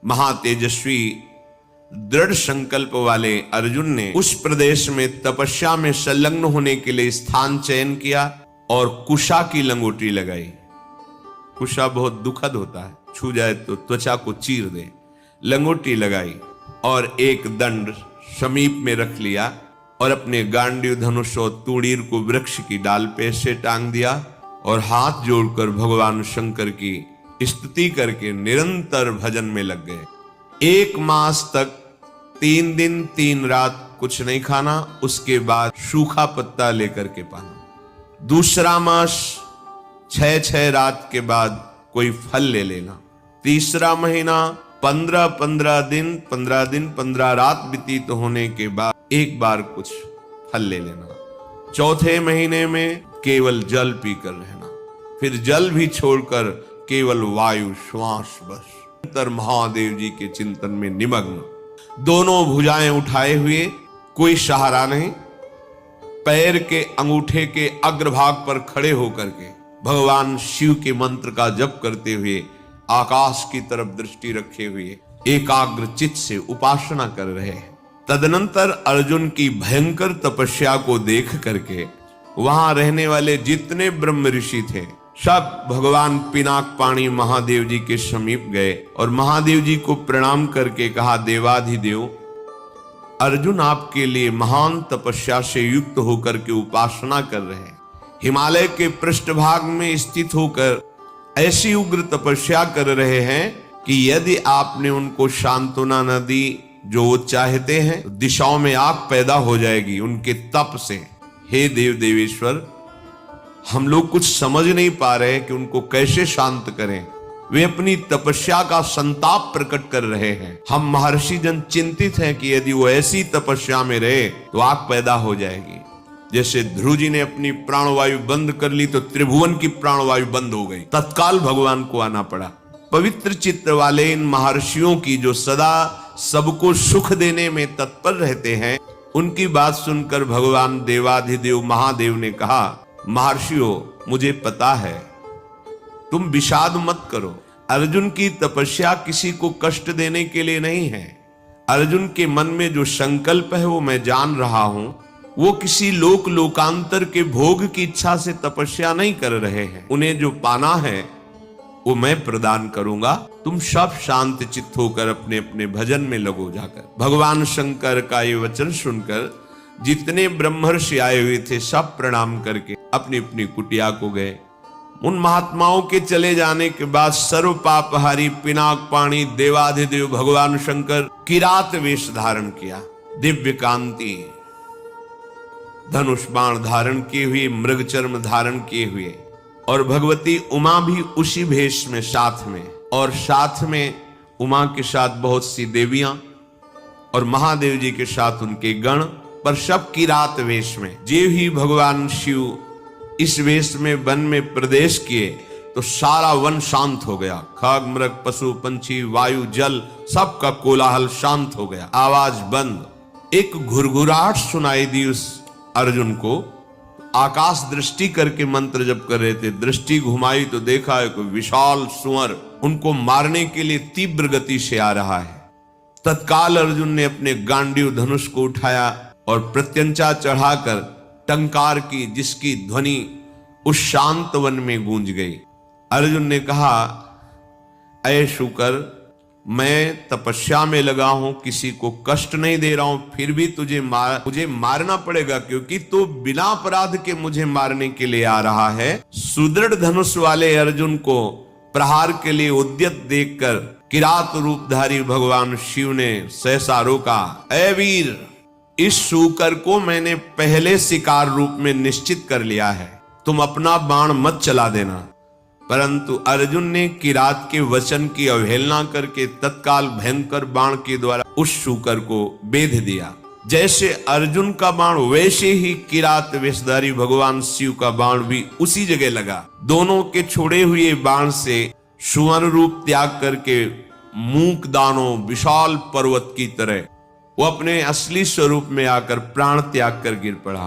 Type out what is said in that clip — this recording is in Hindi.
महातेजस्वी दृढ़ संकल्प वाले अर्जुन ने उस प्रदेश में तपस्या में संलग्न होने के लिए स्थान चयन किया और कुशा की लंगोटी लगाई। कुशा बहुत दुखद होता है, छू जाए तो त्वचा को चीर दे। लंगोटी लगाई और एक दंड समीप में रख लिया और अपने गांडीव धनुष और तूणीर को वृक्ष की डाल पे से टांग दिया और हाथ जोड़कर भगवान शंकर की स्तुति करके निरंतर भजन में लग गए। 1 मास तक 3 दिन 3 रात कुछ नहीं खाना, उसके बाद सूखा पत्ता लेकर के पाना। दूसरा मास 6 रात के बाद कोई फल ले लेना। तीसरा महीना 15 दिन 15 रात व्यतीत होने के बाद एक बार कुछ फल ले लेना। चौथे महीने में केवल जल पीकर रहना, फिर जल भी छोड़कर केवल वायु श्वास बस। निरंतर महादेव जी के चिंतन में निमग्न, दोनों भुजाएं उठाए हुए, कोई सहारा नहीं, पैर के अंगूठे के अग्रभाग पर खड़े होकर के भगवान शिव के मंत्र का जप करते हुए आकाश की तरफ दृष्टि रखे हुए एकाग्र चित्त से उपासना कर रहे हैं। तदनंतर अर्जुन की भयंकर तपस्या को देख करके वहां रहने वाले जितने ब्रह्म ऋषि थे सब भगवान पिनाकपाणी महादेव जी के समीप गए और महादेव जी को प्रणाम करके कहा, देवाधिदेव अर्जुन आपके लिए महान तपस्या से युक्त होकर के उपासना कर रहे हैं। हिमालय के पृष्ठभाग में स्थित होकर ऐसी उग्र तपस्या कर रहे हैं कि यदि आपने उनको सांत्वना न दी जो वो चाहते हैं तो दिशाओं में आग पैदा हो जाएगी उनके तप से। हे देव देवेश्वर, हम लोग कुछ समझ नहीं पा रहे कि उनको कैसे शांत करें। वे अपनी तपस्या का संताप प्रकट कर रहे हैं। हम महर्षि जन चिंतित हैं कि यदि वो ऐसी तपस्या में रहे तो आग पैदा हो जाएगी। जैसे ध्रुव जी ने अपनी प्राणवायु बंद कर ली तो त्रिभुवन की प्राणवायु बंद हो गई, तत्काल भगवान को आना पड़ा। पवित्र चित्त वाले इन महर्षियों की जो सदा सबको सुख देने में तत्पर रहते हैं, उनकी बात सुनकर भगवान देवाधिदेव महादेव ने कहा, महर्षियों मुझे पता है, तुम विषाद मत करो। अर्जुन की तपस्या किसी को कष्ट देने के लिए नहीं है। अर्जुन के मन में जो संकल्प है वो मैं जान रहा हूं। वो किसी लोकांतर के भोग की इच्छा से तपस्या नहीं कर रहे हैं। उन्हें जो पाना है वो मैं प्रदान करूंगा। तुम सब शांत चित्त होकर अपने अपने भजन में लगो जाकर। भगवान शंकर का ये वचन सुनकर जितने ब्रह्मर्षि आए हुए थे सब प्रणाम करके अपनी अपनी कुटिया को गए। उन महात्माओं के चले जाने के बाद सर्व पापहारी पिनाकपाणी देवाधिदेव भगवान शंकर किरात वेश धारण किया, दिव्य कांति धनुष बाण धारण किए हुए, मृग चर्म धारण किए हुए, और भगवती उमा भी उसी भेष में साथ में, और साथ में उमा के साथ बहुत सी देवियां और महादेव जी के साथ उनके गण, पर सब किरात वेश में। जे ही भगवान शिव इस वेश में वन में प्रवेश किए तो सारा वन शांत हो गया। खग मृग पशु पंछी वायु जल सबका कोलाहल शांत हो गया, आवाज बंद। एक घुरघुराहट सुनाई दी उस अर्जुन को। आकाश दृष्टि करके मंत्र जप कर रहे थे, दृष्टि घुमाई तो देखा एक विशाल सुअर उनको मारने के लिए तीव्र गति से आ रहा है। तत्काल अर्जुन ने अपने गांडीव धनुष को उठाया और प्रत्यंचा चढ़ाकर टंकार की, जिसकी ध्वनि उस शांत वन में गूंज गई। अर्जुन ने कहा, ऐ शुकर, मैं तपस्या में लगा हूं, किसी को कष्ट नहीं दे रहा हूं, फिर भी मुझे मारना पड़ेगा क्योंकि तू बिना अपराध के मुझे मारने के लिए आ रहा है। सुदृढ़ धनुष वाले अर्जुन को प्रहार के लिए उद्यत देखकर किरात रूपधारी भगवान शिव ने सहसा रोका। ऐ वीर, इस शूकर को मैंने पहले शिकार रूप में निश्चित कर लिया है, तुम अपना बाण मत चला देना। परंतु अर्जुन ने किरात के वचन की अवहेलना करके तत्काल भयंकर बाण के द्वारा उस शूकर को बेध दिया। जैसे अर्जुन का बाण वैसे ही किरात वेशधारी भगवान शिव का बाण भी उसी जगह लगा। दोनों के छोड़े हुए बाण से सुवर्ण रूप त्याग करके मूक दानों विशाल पर्वत की तरह वो अपने असली स्वरूप में आकर प्राण त्याग कर गिर पड़ा।